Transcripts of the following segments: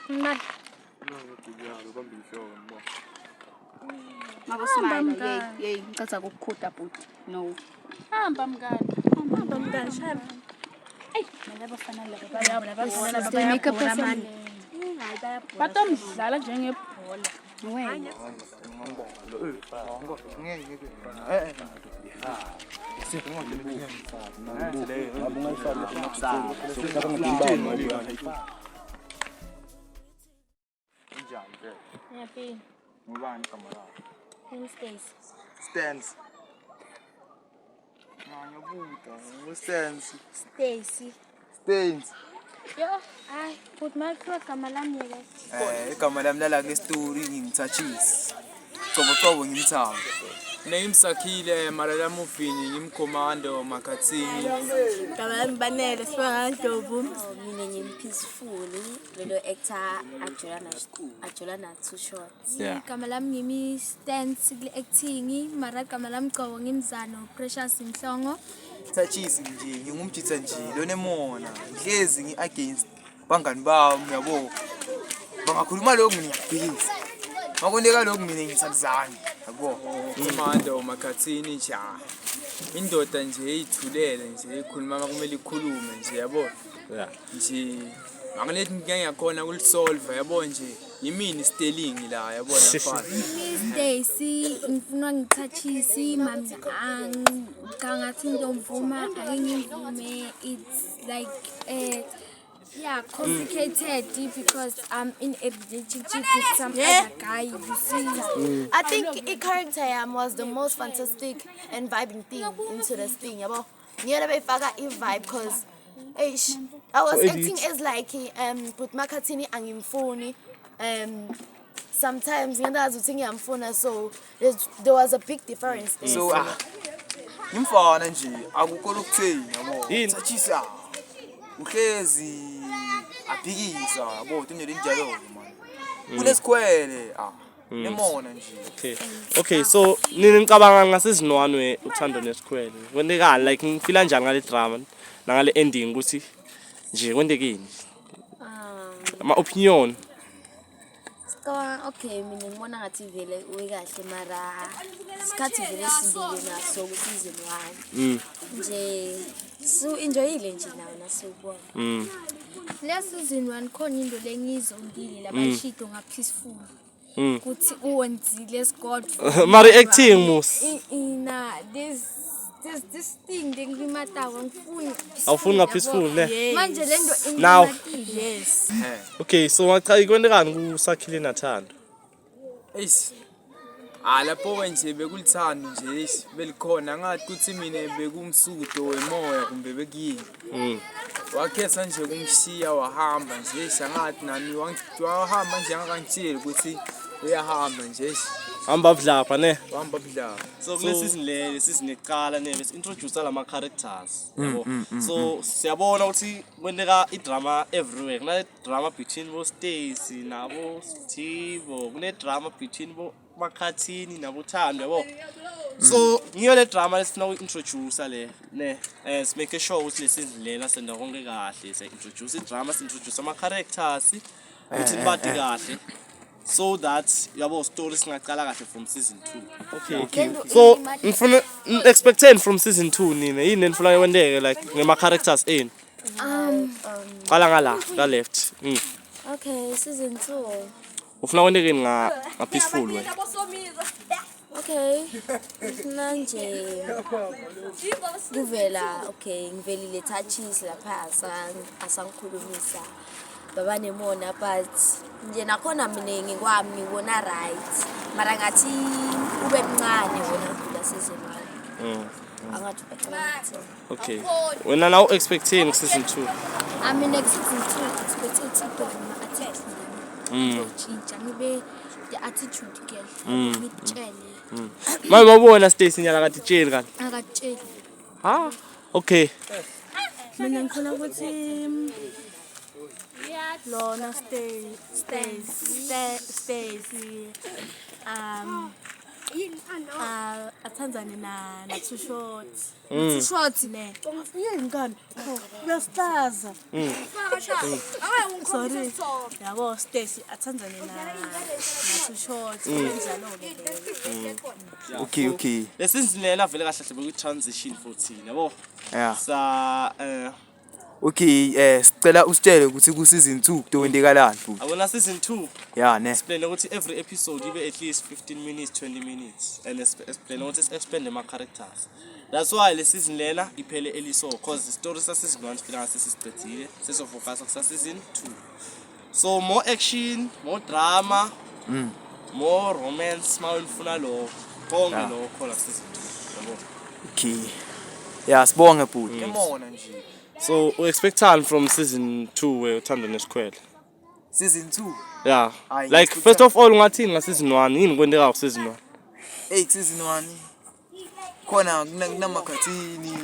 Mad. Makusmile, yay, ngicela ukukhuda but no. Hamba mngani, shame. Ey, Malabafanele they make up a man. Batomdlala njengebhola. wena. Happy. Stands. Stacy. Stains. Yo, ay, put my clock kamalam yele. Igama lami lala story ngimthatshisi. Cobo ngimthamba. Name Marala Mufini, ngimcommando Makatsini. Kamalam banele sibangandobu. Mina ngimpeaceful lelo actor ajolana too short. Yeah. Kamalam ngimi stance acting, mara kamalam qobo ngimzano precious inhlongo. Mthatshisi nje ngingumjitha nje lonemona. Ngihlezi ngiagainst bangani bami yabo. Bangakhuluma lokho mina ngiyabhekisa. Makoneka lokho mina ngisakuzana. Yabo. Commando Makatsini nje. Indoda nje eyithulele nje ekhuluma kumele ikhulume nje yabo. Yeah. Nje angilethi ngiyakhona ukulisolve yabo nje yimini stelling la yabo lafana. Stacy ngifuna ngithatshisi mami ngathi ngiyomvuma angingimvume. It's like yeah, complicated because I'm in a relationship with some other guy, you see. I think the character was the most fantastic and vibing thing into this thing. Yabo, never forgot a vibe because I was acting as like put Makatini and Imfoni. Sometimes I'm phone, so there was a big difference there. So ngimfana nje akukho ukuthini yabo. Mthatshisa. Uhlezi aphikisa yabo uthinde njalo man. Kunesikhwele nemona nje. Okay, so nini ngicabanga ngasizinwanwe Uthando Nesikhwele. Kwendekani like ngifila njani ngale drama nangale ending ukuthi nje kwendekeni? Ama opinion. Okay, mina ngibona ngathi vele uyekahle mara isikhathi vele sibili naso season 1. Nje so enjoyile nje nawe nasubona. Le season 1 khona into lengizongile labayishido ngapeaceful. Kuthi uwenzile squad. Mari acting mus. Ina this thing ngimatawa ngifuni. Awufuni ngapeaceful ne? Manje lento Now. Yes. Okay, so ngachaza kwendekani kusakhile nathando. Eish. Lapho nje bekulithando nje belikhona ngathi kuthi mina bekumsudo wemoya kumbe bekuyini. Wakhetha nje kumshiya wahamba nje sangathi nami wahamba nje angakangitshela ukuthi uyahamba nje. Hamba budlapha ne? Hamba budlapha. So kule season eqala ne bese introduce lama characters yabo. So siyabona ukuthi kwendeka idrama everywhere. Kuna drama between bo Stacy nabo Thibo, kune drama between bo Makatsini nabo Uthando yabo. So ngiyo le drama lesifuna uintroduce le ne make sure ukuthi lesizini lela senda konke kahle se introduce idrama introduce ama characters ukuthi bathi kahle. So that yabo story singaqala kahle from season 2. Okay. So ngifuna expecting from season 2 nini yini nifuna yewendeke like ngema characters eni. Qala ngala ka left. Okay, season 2. Ufuna wendeke nga peaceful way. Okay. Nanje. Kuvela okay, ngivelile touches lapha asangikhulumisa. Baba nemona but nje nakhona mina ngikwami ngibona right mara ngathi ube mncane wona kula season 1. Angathi bacala. Okay. Wena now expecting season 2. I'm in season 2 expecting to attach. Change ngibe the attitude girl. Ngitshele. Mabona Stacy nyala katitsheli kanti. Akatsheli. Okay. Mina ngifuna ukuthi Lona stays athandzane na Too Short. Too Short Ne. Ngani? Uyastaza. Sorry. Yabo Stacy athandzane na Too Short. Njalo ke. Okay. Lesinzilela vele kahle kahle transition futhi yabo. Yeah. Sa Okay, sicela usitshele ukuthi ku season 2 kutokwenzakalani futhi. abona season 2 Yeah, ne. explain ukuthi every episode ibe at least 15 minutes 20 minutes and explain ukuthi expand ama characters. That's why le season lela iphele eliso cause the story sa season 1 sifika sesisicedile sesofocus ku season 2. So more action, more drama, more romance, mawufuna lo konke lo khola season 2 yabo. Okay. Yeah, sibonge bhuti. Emona nje. So we expect from season 2 where Uthando Nesikhwele. Season 2. Yeah. Aye, Like expect first of all ngathini nga season 1 yini kwendeka ku season 1? Season 1. Khona kunamakhathini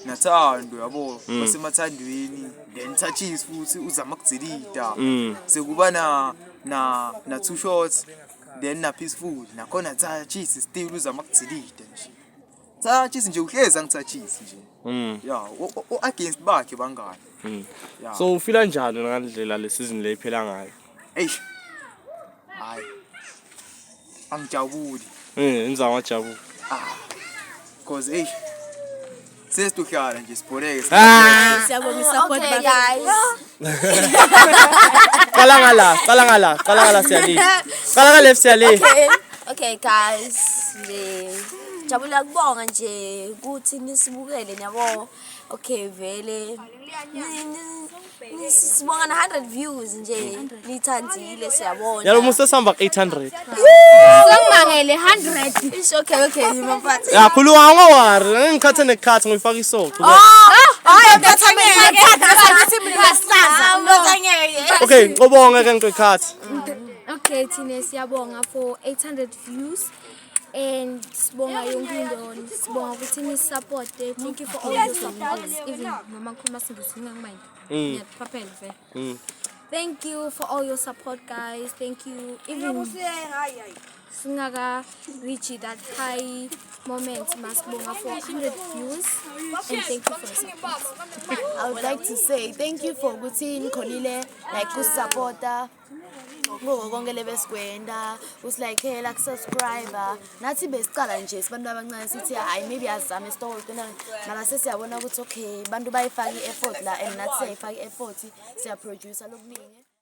nathando yabo basemathandweni then touches futhi uzama kudzilita sekuba na Too Short then na Peaceful nakhona touches still uzama kudzilita nje touches nje uhleza ngitouches nje yeah against bakhe bangani yeah So ufila njani ngandlela le season le iphela ngayo? hayi angijabuli Enza wajabu. cause sesituhlala nje siboleke Siyabonga support Okay guys. Qala ngala siyale. Qala ngale siyale. Okay guys, jabula kubonga nje ukuthi nisibukele yabo. Okay vele sibonga na 100 views nje nithandile siyabona. Yalo musesamba 800. Sengimangele 100. It's okay mfati. Ya khuluma ngawari ngikhathe nekhathi ngifaka isoko. Hayi ndathamela ngathi mina ngahlaza. Okay, ngobonga ke ngikhathi. Okay, thina siyabonga for 800 views and sibonga yonke into. Sibonga ukuthi ni support. Thank you for all your support. Even noma ngikhuluma singisi ngingamind. Ngiyaphaphela vele. Thank you for all your support guys. Thank you even singaka reach that high moment masibonga for 100 views and thank you for your support. I would like to say thank you for ukuthi nikhonile like kusupporta ngoko konke lebesikwenza usilikeela kusubscriber nathi besicala nje sibantu abancane sithi hayi maybe azame story mara sesiyabona ukuthi okay bantu bayifaka i-effort la and nathi siyayifaka i-effort siyaproducer lokuningi.